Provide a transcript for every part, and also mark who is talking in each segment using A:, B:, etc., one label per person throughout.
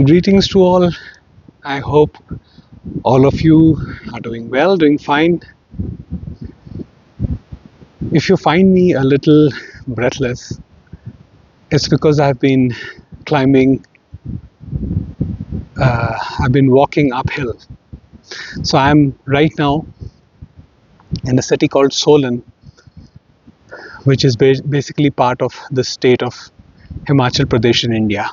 A: Greetings to all. I hope all of you are doing well, doing fine. If you find me a little breathless, it's because climbing, I've been walking uphill. So I'm right now in a city called Solan, which is basically part of the state of Himachal Pradesh in India.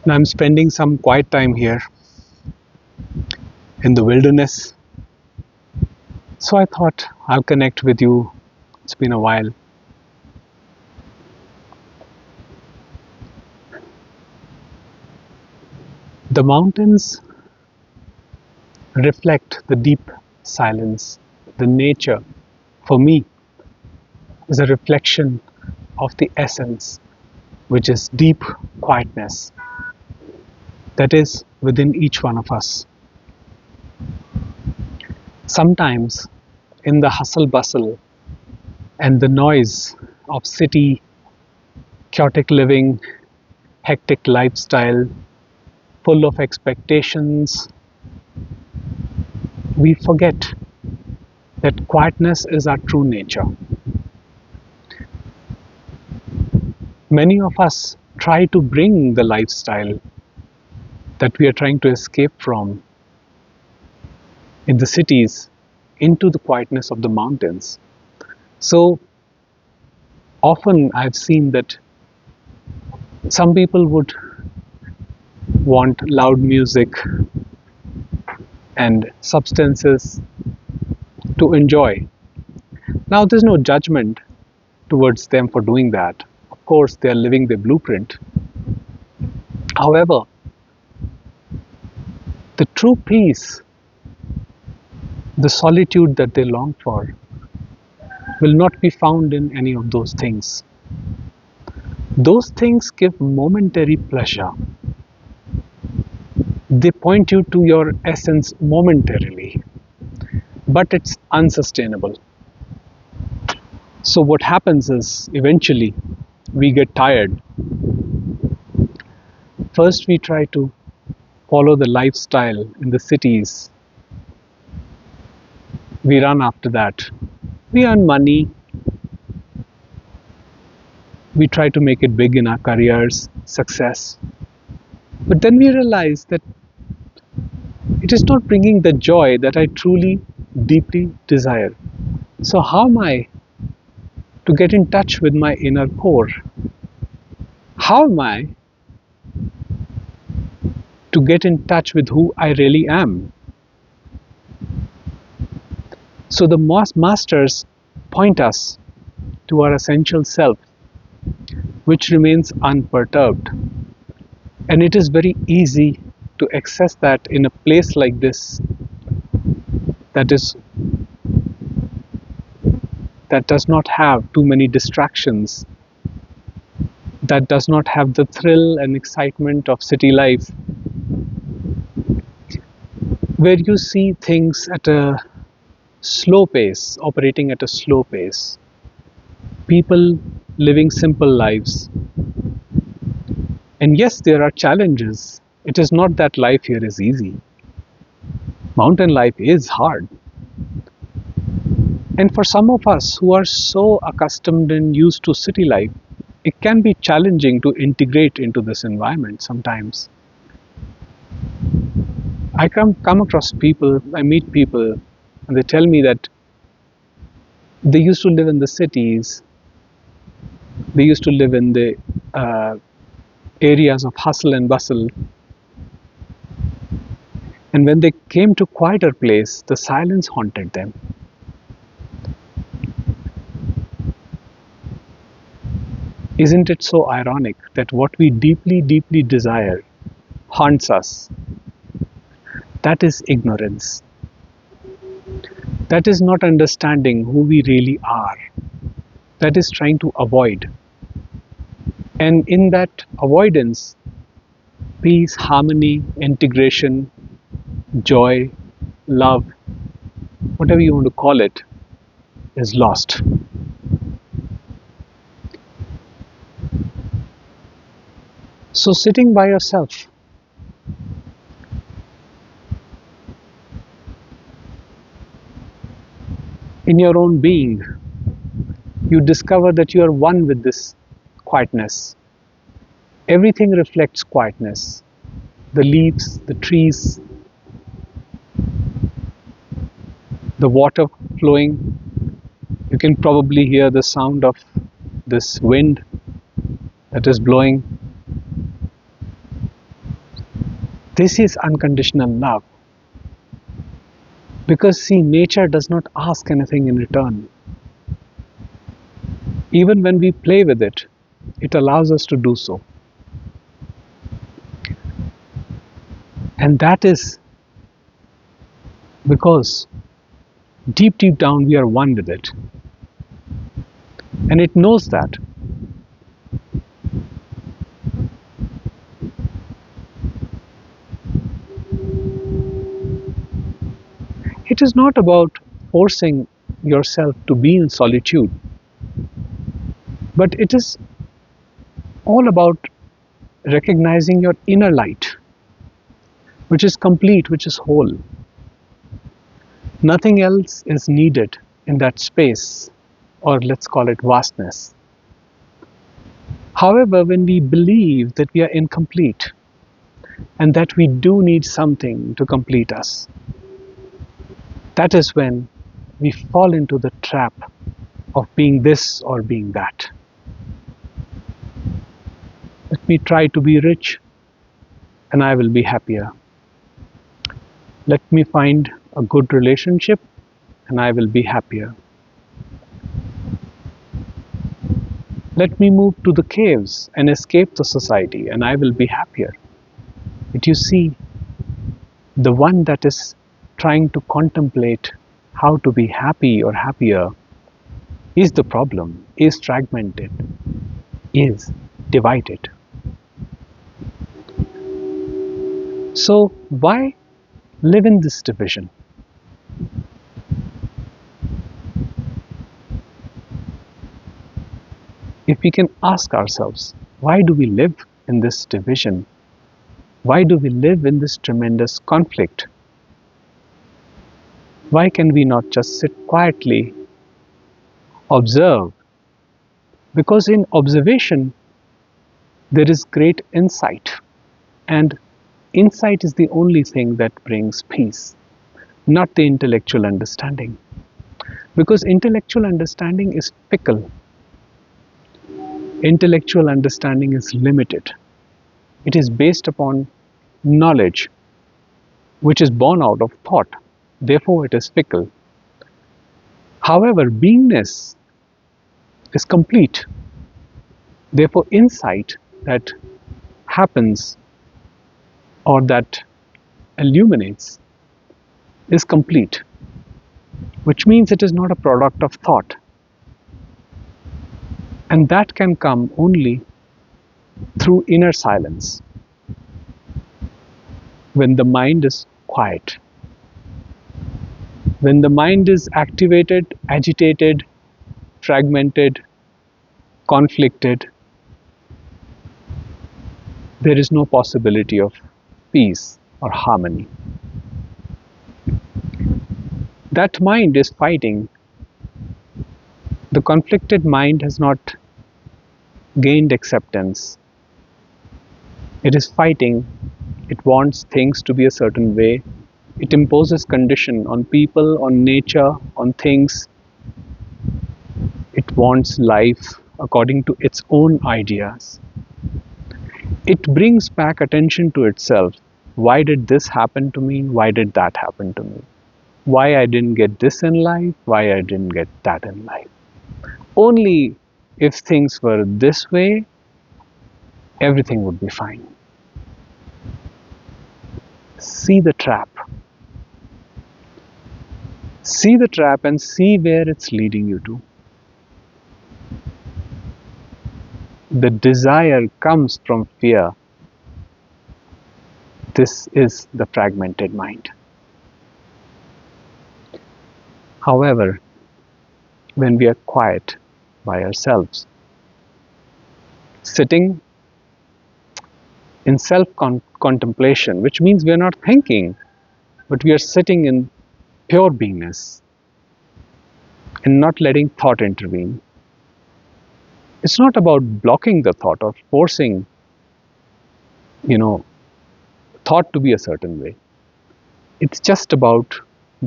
A: And I'm spending some quiet time here in the wilderness. So I thought I'll connect with you. It's been a while. The mountains reflect the deep silence. The nature, for me, is a reflection of the essence, which is deep quietness that is within each one of us. Sometimes, in the hustle bustle and the noise of city, chaotic living, hectic lifestyle, full of expectations, we forget that quietness is our true nature. Many of us try to bring the lifestyle that we are trying to escape from in the cities into the quietness of the mountains. So often I've seen that some people would want loud music and substances to enjoy. Now, there's no judgment towards them for doing that. Of course, they are living their blueprint. However, the true peace, the solitude that they long for, will not be found in any of those things. Those things give momentary pleasure. They point you to your essence momentarily, but it's unsustainable. So, what happens is eventually we get tired. First, we try to follow the lifestyle in the cities. We run after that. We earn money. We try to make it big in our careers, success. But then we realize that it is not bringing the joy that I truly, deeply desire. So, how am I to get in touch with my inner core? How am I to get in touch with who I really am? So, the masters point us to our essential self, which remains unperturbed. And it is very easy to access that in a place like this that does not have too many distractions, that does not have the thrill and excitement of city life, where you see things at a slow pace, operating at a slow pace, people living simple lives. And yes, there are challenges. It is not that life here is easy. Mountain life is hard. And for some of us who are so accustomed and used to city life, it can be challenging to integrate into this environment sometimes. I come across people, I meet people, and they tell me that they used to live in the cities, they used to live in the areas of hustle and bustle. And when they came to quieter place, the silence haunted them. Isn't it so ironic that what we deeply, deeply desire haunts us? That is ignorance. That is not understanding who we really are. That is trying to avoid. And in that avoidance, peace, harmony, integration, joy, love, whatever you want to call it, is lost. So, sitting by yourself, in your own being, you discover that you are one with this quietness. Everything reflects quietness. The leaves, the trees, the water flowing. You can probably hear the sound of this wind that is blowing. This is unconditional love. Because, see, nature does not ask anything in return. Even when we play with it, it allows us to do so. And that is because deep, deep down we are one with it. And it knows that. It is not about forcing yourself to be in solitude, but it is all about recognizing your inner light, which is complete, which is whole. Nothing else is needed in that space, or let's call it vastness. However, when we believe that we are incomplete and that we do need something to complete us, that is when we fall into the trap of being this or being that. Let me try to be rich and I will be happier. Let me find a good relationship and I will be happier. Let me move to the caves and escape the society and I will be happier. But you see, the one that is trying to contemplate how to be happy or happier is the problem, is fragmented, is divided. So why live in this division? If we can ask ourselves, why do we live in this division? Why do we live in this tremendous conflict? Why can we not just sit quietly, observe? Because in observation, there is great insight. And insight is the only thing that brings peace, not the intellectual understanding. Because intellectual understanding is fickle. Intellectual understanding is limited. It is based upon knowledge, which is born out of thought. Therefore, it is fickle. However, beingness is complete. Therefore, insight that happens or that illuminates is complete, which means it is not a product of thought. And that can come only through inner silence, when the mind is quiet. When the mind is activated, agitated, fragmented, conflicted, there is no possibility of peace or harmony. That mind is fighting. The conflicted mind has not gained acceptance. It is fighting. It wants things to be a certain way. It imposes condition on people, on nature, on things. It wants life according to its own ideas. It brings back attention to itself. Why did this happen to me? Why did that happen to me? Why I didn't get this in life? Why I didn't get that in life? Only if things were this way, everything would be fine. See the trap. See the trap and see where it's leading you to. The desire comes from fear. This is the fragmented mind. However, when we are quiet by ourselves, sitting in self-contemplation, which means we are not thinking, but we are sitting in pure beingness and not letting thought intervene. It's not about blocking the thought or forcing, you know, thought to be a certain way. It's just about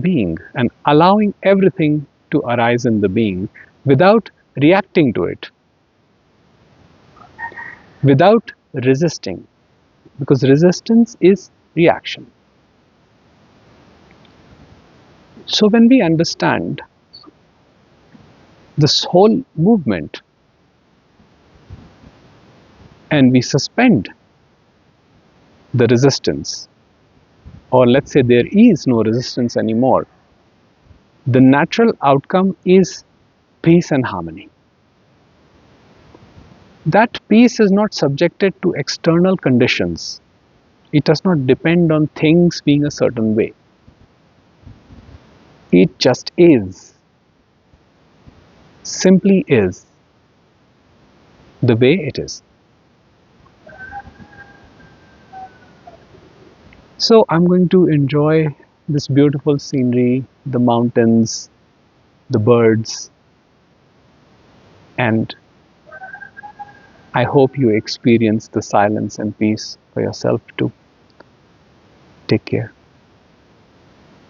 A: being and allowing everything to arise in the being without reacting to it, without resisting, because resistance is reaction. So when we understand this whole movement and we suspend the resistance, or let's say there is no resistance anymore, the natural outcome is peace and harmony. That peace is not subjected to external conditions. It does not depend on things being a certain way. It just is, simply is, the way it is. So I'm going to enjoy this beautiful scenery, the mountains, the birds, and I hope you experience the silence and peace for yourself too. Take care.